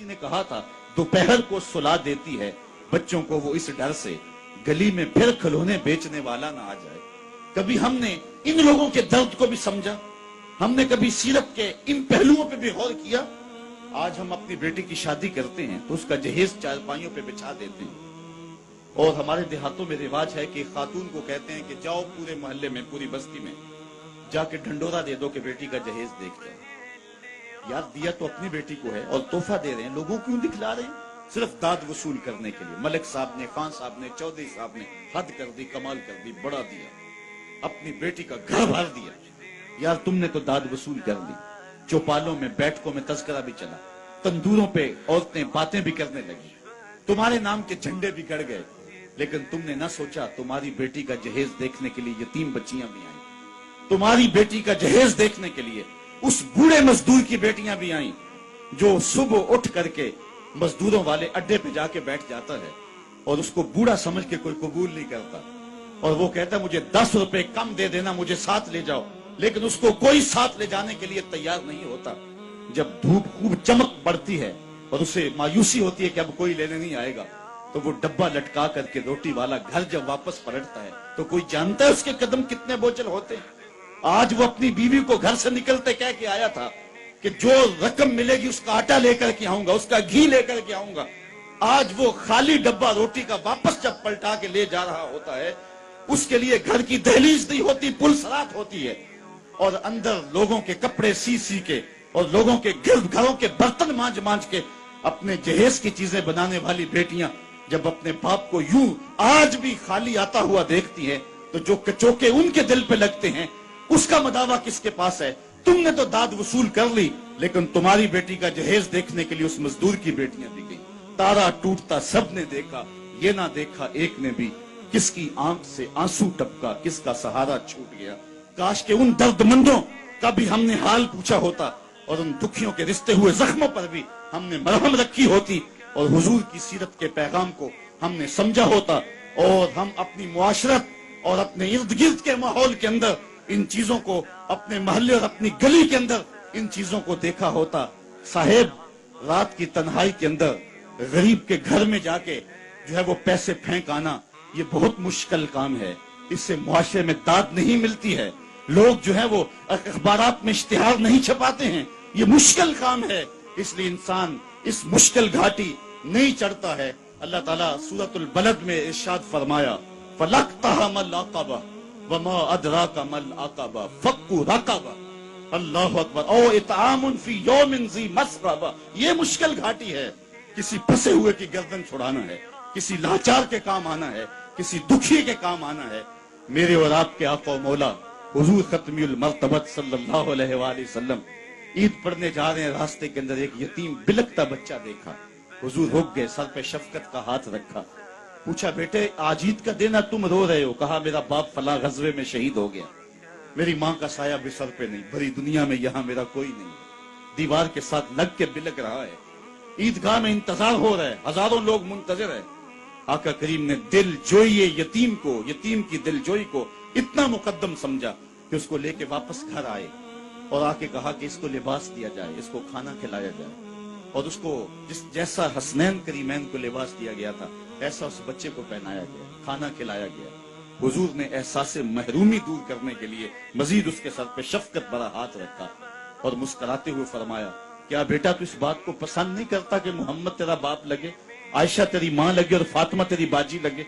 किसी ने कहा था दोपहर को सुला देती है बच्चों को वो इस डर से गली में फिर खिलौने बेचने वाला ना आ जाए। कभी हमने इन लोगों के दर्द को भी समझा? हमने कभी सीरत के इन पहलुओं पे भी गौर किया? आज हम अपनी बेटी की शादी करते हैं तो उसका जहेज चारपाइयों पे बिछा देते हैं, और हमारे देहातों में रिवाज है कि खातून को कहते हैं कि जाओ पूरे मोहल्ले में, पूरी बस्ती में जाके ढंडोरा दे दो कि बेटी का जहेज देख जाओ। यार दिया तो अपनी बेटी को है और तोहफा दे रहे हैं, लोगों क्यों दिखला रहे हैं? सिर्फ दाद वसूल करने के लिए। मलिक साहब ने, खान साहब ने, चौधरी साहब ने हद कर दी, कमाल कर दी, बड़ा दिया, अपनी बेटी का घर भर दिया। यार तुमने तो दाद वसूल कर दी। चौपालों में, बैठकों में तस्करा भी चला, तंदूरों पे औरतें बातें भी करने लगी, तुम्हारे नाम के झंडे भी गड़ गए, लेकिन तुमने ना सोचा तुम्हारी बेटी का जहेज देखने के लिए यतीम बच्चियां भी आई। तुम्हारी बेटी का जहेज देखने के लिए उस बूढ़े मजदूर की बेटियां भी आई जो सुबह उठ करके मजदूरों वाले अड्डे पे जाके बैठ जाता है और उसको बूढ़ा समझ के कोई कबूल नहीं करता, और वो कहता है मुझे 10 रुपए कम दे देना, मुझे साथ ले जाओ, लेकिन उसको कोई साथ ले जाने के लिए तैयार नहीं होता। जब धूप खूब चमक बढ़ती है और उसे मायूसी होती है कि अब कोई लेने नहीं आएगा, तो वो डब्बा लटका करके रोटी वाला घर जब वापस पलटता है तो कोई जानता है उसके कदम कितने बोझल होते हैं। आज वो अपनी बीवी को घर से निकलते कह के आया था कि जो रकम मिलेगी उसका आटा लेकर के आऊंगा, उसका घी लेकर के आऊंगा। आज वो खाली डब्बा रोटी का वापस जब पलटा के ले जा रहा होता है, उसके लिए घर की दहलीज नहीं होती, पुलसरात होती है, और अंदर लोगों के कपड़े सी सी के और लोगों के घरों के बर्तन मांज मांज के अपने जहेज की चीजें बनाने वाली बेटियां जब अपने बाप को यूं आज भी खाली आता हुआ देखती हैं, तो जो कचोके उनके दिल पे लगते हैं उसका मदावा किसके पास है? तुमने तो दाद वसूल कर ली, लेकिन तुम्हारी बेटी का जहेज देखने के लिए उस मजदूर की बेटियां भी गई। तारा टूटता सबने देखा, ये ना देखा एक ने भी, किसकी आंख से आंसू टपका, किसका सहारा छूट गया। काश के उन दर्दमंदों का भी हमने हाल पूछा होता और उन दुखियों के रिश्ते हुए जख्मों पर भी हमने मरहम रखी होती और हुजूर की सीरत के पैगाम को हमने समझा होता, और हम अपनी मुआशरत और अपने इर्द गिर्द के माहौल के अंदर इन चीजों को, अपने मोहल्ले और अपनी गली के अंदर इन चीजों को देखा होता। साहेब, रात की तन्हाई के अंदर गरीब के घर में जाके जो है वो पैसे फेंक आना, ये बहुत मुश्किल काम है। इससे मुआशरे में दाद नहीं मिलती है। लोग जो है वो अखबारात में इश्तिहार नहीं छपाते हैं, ये मुश्किल काम है। इसलिए इंसान इस मुश्किल घाटी नहीं चढ़ता है। अल्लाह ताला सूरतुल बलद में इरशाद फरमाया, फलक्तहा मल अक़बा वमा अदराका मल अक़बा फक्कु रक़बा। अल्लाहु अकबर। ओ इतआमुन फी यौमिन ज़ी मस्ग़बा। ये मुश्किल घाटी है। किसी फंसे हुए की गर्दन छुड़ाना है, किसी लाचार के काम आना है, किसी दुखी के काम आना है। मेरे और आपके आका मौला हुजूर खत्मुल मर्तबत सल्लल्लाहु अलैहि वसल्लम ईद पढ़ने जा रहे हैं, रास्ते के अंदर एक यतीम बिलखता बच्चा देखा। हुजूर रुक गए, सर पे शफकत का हाथ रखा, पूछा बेटे आज ईद का दिन है, तुम रो रहे हो? कहा मेरा बाप फला गजवे में शहीद हो गया, मेरी माँ का साया भी सर पे नहीं, भरी दुनिया में यहाँ मेरा कोई नहीं। दीवार के साथ लग के बिलक रहा है। ईदगाह में इंतजार हो रहा है, हजारों लोग मुंतजिर है। आका करीम ने दिल जोई यतीम को, यतीम की दिल जोई को इतना मुकद्दम समझा कि उसको लेके वापस घर आए और आके कहा कि इसको लिबास दिया जाए, इसको खाना खिलाया जाए, और उसको जैसा हसनैन करीमैन को लिबास दिया गया था ऐसा उस बच्चे को पहनाया गया, खाना खिलाया गया। हुजूर ने एहसास महरूमी दूर करने के लिए मजीद उसके सर पे शफकत भरा हाथ रखा और मुस्कुराते हुए फरमाया, क्या बेटा तू इस बात को पसंद नहीं करता कि मोहम्मद तेरा बाप लगे, आयशा तेरी माँ लगे और फातिमा तेरी बाजी लगे?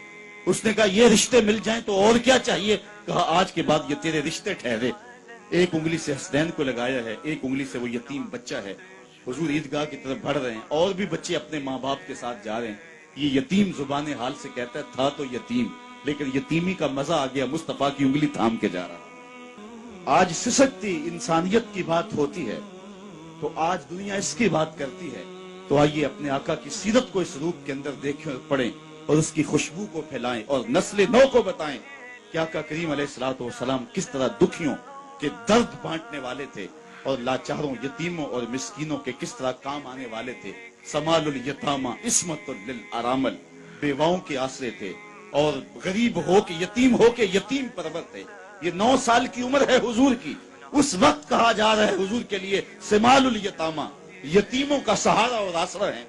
उसने कहा ये रिश्ते मिल जाएं तो और क्या चाहिए? कहा आज के बाद ये तेरे रिश्ते ठहरे। एक उंगली से हसनैन को लगाया है, एक उंगली से वो यतीम बच्चा है। हुजूर ईदगाह की तरफ बढ़ रहे हैं और भी बच्चे अपने माँ बाप के साथ जा रहे हैं। ये यतीम जुबान हाल से कहता है था तो यतीम, लेकिन यतीमी का मजा आ गया, मुस्तफा की उंगली थाम के जा रहा। आज सिसकती इंसानियत की बात होती है तो आज दुनिया इसकी बात करती है। तो आइए अपने आका की सीरत को इस रूप के अंदर देखें और पढ़ें और उसकी खुशबू को फैलाएं और नस्ल नौ को बताएं कि आका करीम अलैहिस्सलातु वस्सलाम किस तरह दुखियों के दर्द बांटने वाले थे और लाचारों, यतीमों और मिस्कीनों के किस तरह काम आने वाले थे। समालुल यतामा इस्मतुल लिल अरामल, बेवाओं के आसरे थे और गरीब हो के, यतीम हो के यतीम परवर थे। ये 9 साल की उम्र है हुजूर की, उस वक्त कहा जा रहा है हुजूर के लिए सिमालुल यतामा, یتیموں کا سہارا اور آسرا ہیں.